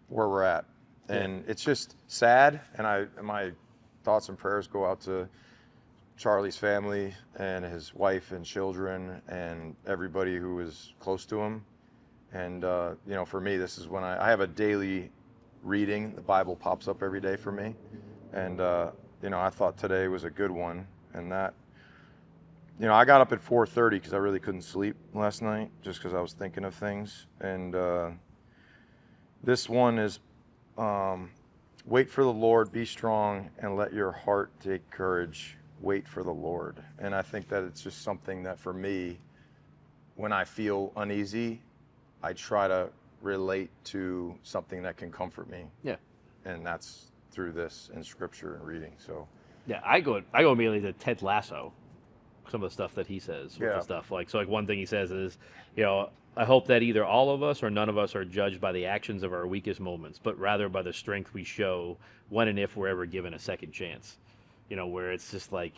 where we're at, and it's just sad, and my thoughts and prayers go out to Charlie's family and his wife and children and everybody who is close to him. And for me, this is when I have a daily reading. The Bible pops up every day for me, and I thought today was a good one. And that, I got up at 4:30 because I really couldn't sleep last night, just because I was thinking of things. And this one is, wait for the Lord, be strong, and let your heart take courage. Wait for the Lord. And I think that it's just something that for me, when I feel uneasy, I try to relate to something that can comfort me. Yeah. And that's through this and scripture and reading. So yeah, I go immediately to Ted Lasso, some of the stuff that he says with Yeah. the stuff. So one thing he says is, I hope that either all of us or none of us are judged by the actions of our weakest moments, but rather by the strength we show when and if we're ever given a second chance. Where it's just like,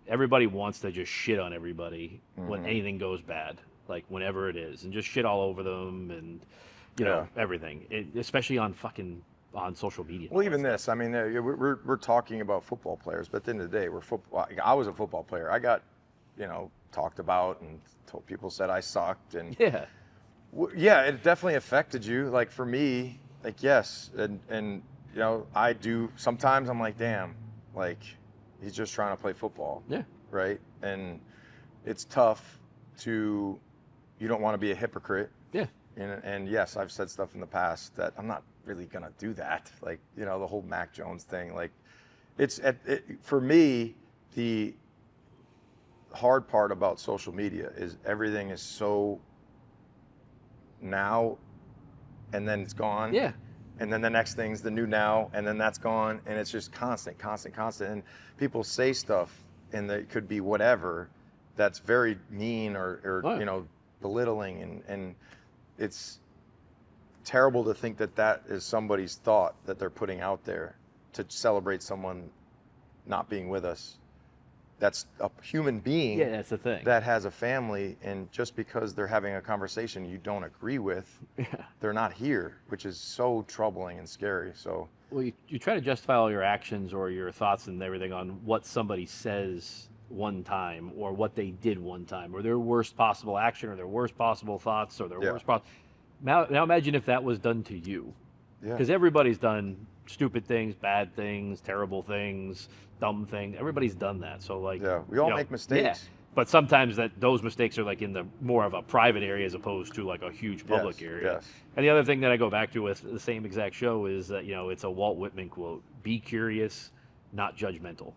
everybody wants to just shit on everybody when anything goes bad, like whenever it is, and just shit all over them and, everything, especially on social media. Well, even this, I mean, we're talking about football players, but at the end of the day, we're football. I was a football player. I got, talked about and told people said I sucked, and yeah, it definitely affected you. Like for me, like yes, and I do sometimes. I'm like, damn, like he's just trying to play football. Yeah. Right. And it's tough to. You don't want to be a hypocrite. Yeah. And yes, I've said stuff in the past that I'm not really gonna do that. Like the whole Mac Jones thing. Like for me, the hard part about social media is everything is so now, and then it's gone. Yeah. And then the next thing's the new now, and then that's gone, and it's just constant. And people say stuff, and it could be whatever, that's very mean or belittling, and it's terrible to think that is somebody's thought that they're putting out there to celebrate someone not being with us. That's a human being. Yeah, that's the thing. That has a family, and just because they're having a conversation you don't agree with, they're not here, which is so troubling and scary. So, well, you try to justify all your actions or your thoughts and everything on what somebody says one time or what they did one time or their worst possible action or their worst possible thoughts or their worst possible. Now imagine if that was done to you. Yeah. Because everybody's done stupid things, bad things, terrible things, dumb things. Everybody's done that. So we all make mistakes. Yeah. But sometimes those mistakes are like in the more of a private area as opposed to like a huge public area. Yes. And the other thing that I go back to with the same exact show is that it's a Walt Whitman quote: "Be curious, not judgmental."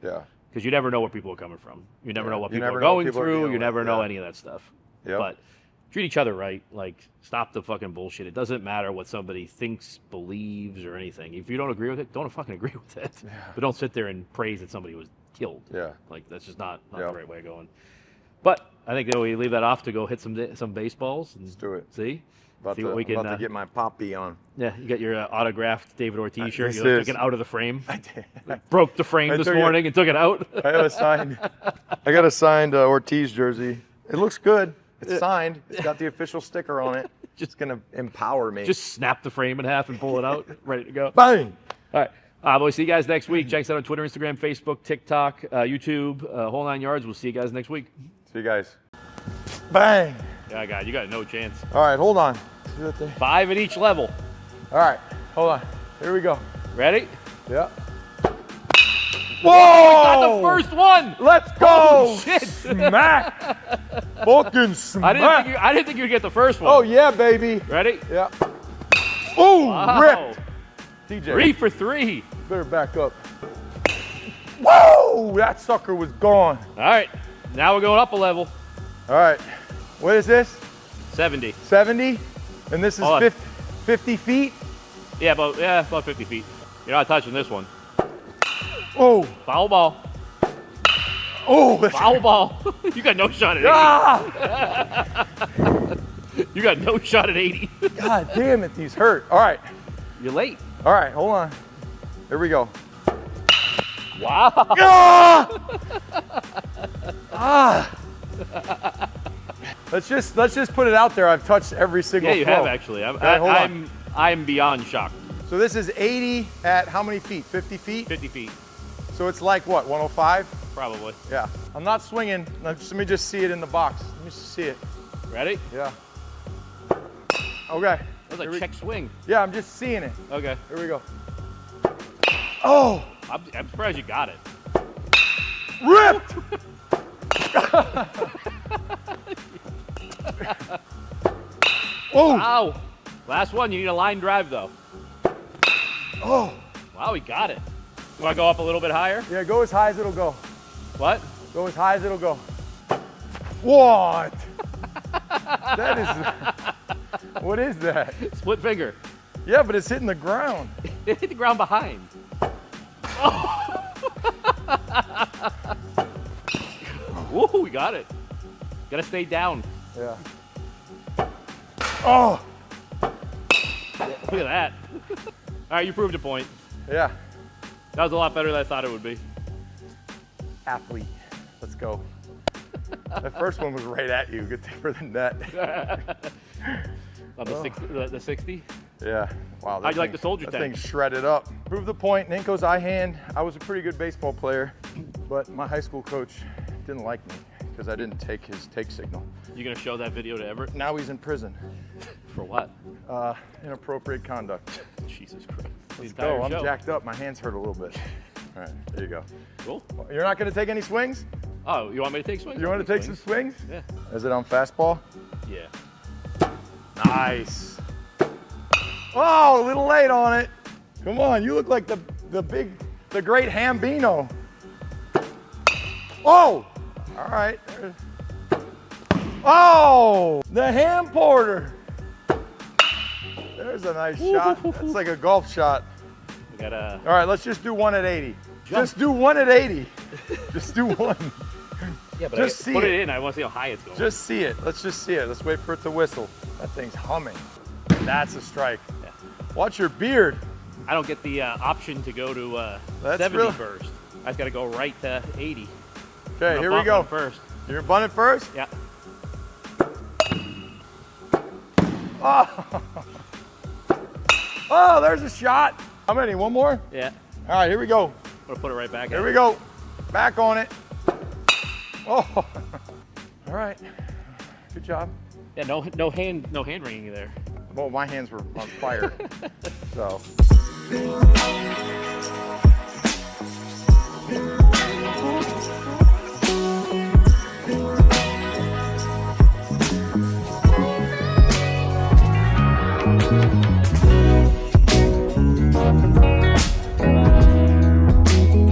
Yeah. Because you never know where people are coming from. You never know what people are know what going people are through. dealing You never with, know yeah. any of that stuff. Yep. But treat each other right. Like, stop the fucking bullshit. It doesn't matter what somebody thinks, believes, or anything. If you don't agree with it, don't fucking agree with it. Yeah. But don't sit there and praise that somebody was killed. Yeah. Like, that's just not the right way of going. But I think that we leave that off to go hit some baseballs. And Let's do it. See? About, See what we can, about to get my poppy on. Yeah, you got your autographed David Ortiz shirt. This You is- took it out of the frame. I did. Broke the frame I this took it- morning and took it out. I got a signed Ortiz jersey. It looks good. It's signed. It's got the official sticker on it. Just gonna empower me. Just snap the frame in half and pull it out. Ready to go. bang. All right. We'll see you guys next week. Check us out on Twitter, Instagram, Facebook, TikTok, YouTube, whole 9 yards. We'll see you guys next week. See you guys. Bang. Yeah, God, you got no chance. All right, hold on. See that thing? 5 at each level. All right, hold on. Here we go. Ready? Yeah. Got Whoa! the first one. Let's go! Oh, shit. Smack! Fucking smack! I didn't think you'd get the first one. Oh yeah, baby. Ready? Yeah. Ooh, Wow. ripped. TJ, 3 for 3. better back up. Whoa! That sucker was gone. All right. Now we're going up a level. All right. What is this? 70. 70? And this is Hold on. 50 feet? Yeah, about 50 feet. You're not touching this one. Oh, Foul ball. oh. Foul ball. You got no shot at 80. Ah! You got no shot at 80. God damn it, these hurt. All right. You're late. All right, hold on. Here we go. Wow. Ah! Ah! Let's just put it out there. I've touched every single Yeah, you flow. have actually. Okay, hold on. I'm beyond shocked. So this is 80 at how many feet? 50 feet? 50 feet, So it's like what, 105? probably. Yeah. I'm not swinging. Let me just see it in the box. Let me just see it. Ready? Yeah. Okay. That was a Here we- check swing. Yeah, I'm just seeing it. Okay. Here we go. Oh, I'm surprised you got it. ripped! Oh, Wow. Last one. You need a line drive though. oh. Wow, he got it. You want to go up a little bit higher? Yeah, go as high as it'll go. What? Go as high as it'll go. What? That is, what is that? Split finger. Yeah, but it's hitting the ground. It hit the ground behind. Woo, we got it. Gotta stay down. Yeah. Oh, Look at that. All right, you proved a point. yeah. That was a lot better than I thought it would be. Athlete. Let's go. That first one was right at you. Good thing for the net. On the 60? Yeah. Wow. that How'd you like thing- the soldier that tank? thing's shredded up. Prove the point. Ninko's eye hand. I was a pretty good baseball player, but my high school coach didn't like me because I didn't take his take signal. You gonna show that video to Everett? Now he's in prison. For what? Inappropriate conduct. Jesus Christ. Let's go. I'm jacked up. My hands hurt a little bit. All right. There you go. Cool. You're not going to take any swings? Oh, you want me to take swings? You want to take some swings? Yeah. Is it on fastball? Yeah. Nice. Oh, a little late on it. Come on, you look like the great Hambino. Oh, all right. Oh, the ham porter. There's a nice shot. That's like a golf shot. We gotta. All right, let's just do one at 80. Jump. Just do one at 80. Just do one. Yeah, but Just see put it. it in. I want to see how high it's going. Just see it. Let's just see it. Let's wait for it to whistle. That thing's humming. That's a strike. Yeah. Watch your beard. I don't get the option to go to That's 70 really- first. I just got to go right to 80. Okay, here we go. First. You're gonna bunt it first? Yeah. Oh. Oh, there's a shot. How many? One more? Yeah. All right, here we go. I'm gonna put it right back. Here in. we go. Back on it. Oh. All right. Good job. Yeah. No hand wringing there. Well, my hands were on fire. So.